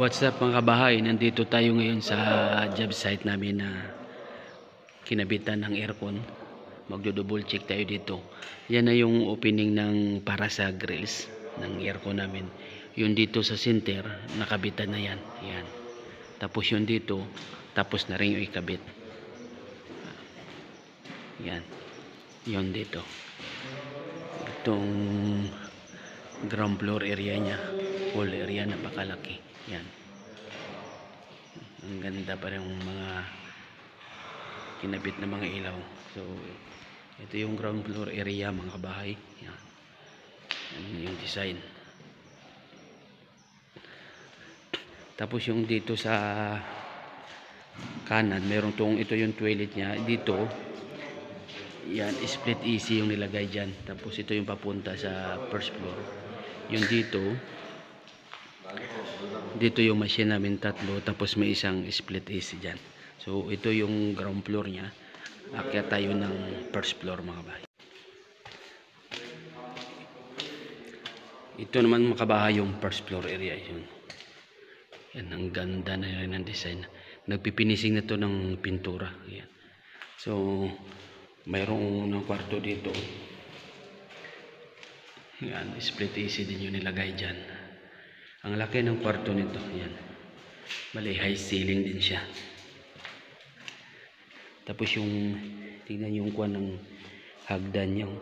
What's up mga kabahay, nandito tayo ngayon sa job site namin na kinabitan ng aircon. Magdo-double check tayo dito. Yan na yung opening ng para sa grills ng aircon namin. Yun dito sa center, nakabitan na yan. Yan. Tapos yun dito, tapos na rin yung ikabit. Yan. Yun dito. Itong ground floor area nya, whole area, napakalaki. Yan. Ang ganda pa rin mga kinabit na mga ilaw. So ito yung ground floor area mga kabahay. Yan. Yan yung design. Tapos yung dito sa kanan, meron tong, ito yung toilet nya. Dito, yan, split AC yung nilagay dyan. Tapos ito yung papunta sa first floor. Yung dito yung machine namin tatlo, tapos may isang split AC dyan. So ito yung ground floor nya. Akyat tayo ng first floor mga kabahay. Ito naman mga kabahay yung first floor area. Yun. Yan, ang ganda na yun ng design. Nagpipinising na to ng pintura. Yan. So mayroong ng kwarto dito. Yan, split AC din yung nilagay dyan. Ang laki ng kwarto nito. Yan. Bali, high ceiling din siya. Tapos yung, tingnan yung kuha ng hagdan yung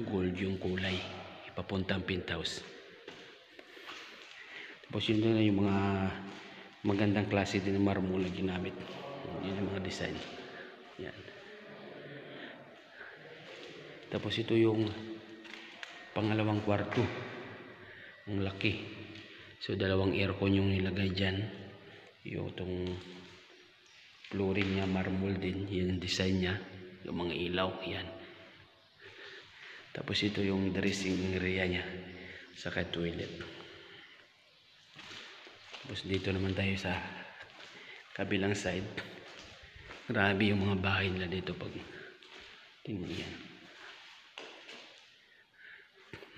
gold yung kulay. Ipapuntang penthouse. Tapos yun na yung mga magandang klase din ng marmol na ginamit. Yun yung mga design. Yan. Tapos ito yung pangalawang kwarto. Ang laki. So dalawang aircon yung nilagay dyan. Yung itong flooring nya, marmol din. Yan ang design nya. Yung mga ilaw. Yan. Tapos ito yung dressing area nya. Saka toilet. Tapos dito naman tayo sa kabilang side. Grabe yung mga bahay nila dito pag tingnan yan.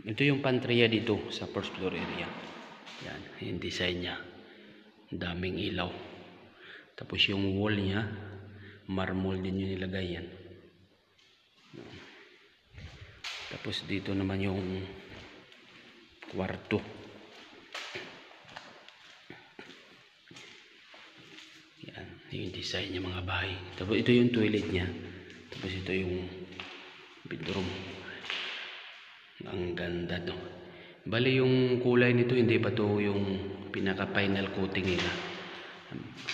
Ito yung pantry dito sa first floor area. Yan, yung design nya. Daming ilaw. Tapos yung wall nya, marmol din yung nilagay yan. Tapos dito naman yung kwarto. Yan, yung design nya mga bahay. Tapos ito yung toilet nya. Tapos ito yung bedroom. Ang ganda to. Bali yung kulay nito hindi pa to yung pinaka final coating nila.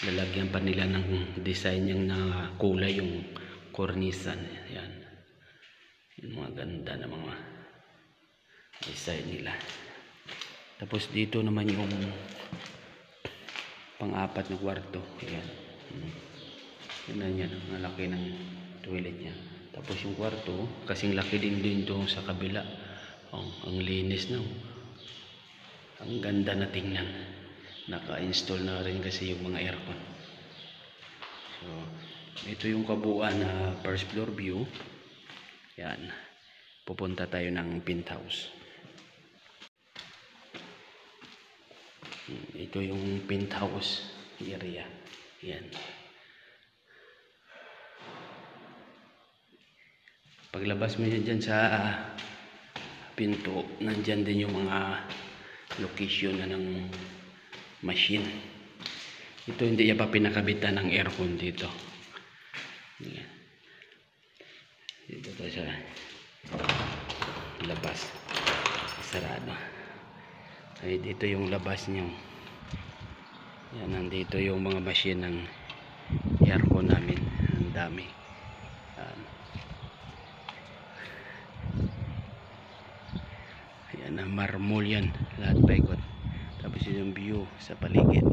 Lalagyan pa nila ng design yung na kulay yung cornisan. Yan. Yung mga ganda na mga design nila. Tapos dito naman yung pang-apat na kwarto. Yan. Yan yan. Ang laki ng toilet niya. Tapos yung kwarto, kasing laki din to sa kabila. Ang linis na. Ang ganda na tingnan. Naka-install na rin kasi yung mga aircon. So, ito yung kabuuan na first floor view. Yan. Pupunta tayo ng penthouse. Ito yung penthouse area. Yan. Paglabas mo dyan sa pinto, nandyan din yung mga location na ng machine. Ito hindi pa pinakabitan ng aircon dito. Dito tayo sa labas. Sarado. Ay, dito yung labas niyo. Yan, nandito yung mga machine ng aircon namin. Ang dami. Ayan, marmol yan. Lahat pa ikot. Tapos yung view sa paligid.